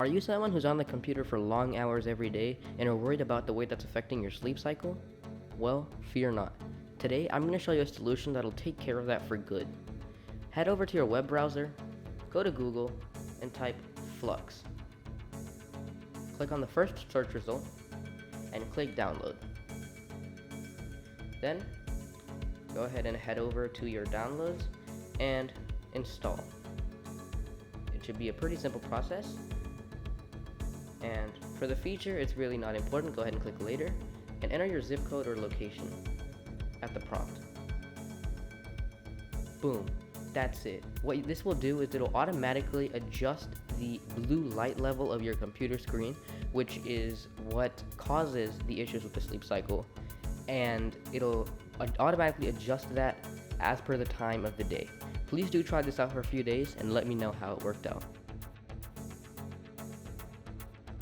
Are you someone who's on the computer for long hours every day and are worried about the way that's affecting your sleep cycle? Well, fear not. Today, I'm going to show you a solution that'll take care of that for good. Head over to your web browser, go to Google, and type Flux. Click on the first search result, and click download. Then, go ahead and head over to your downloads and install. It should be a pretty simple process. And for the feature, it's really not important. Go ahead and click later and enter your zip code or location at the prompt. Boom, that's it. What this will do is it'll automatically adjust the blue light level of your computer screen, which is what causes the issues with the sleep cycle, and it'll automatically adjust that as per the time of the day. Please do try this out for a few days and let me know how it worked out.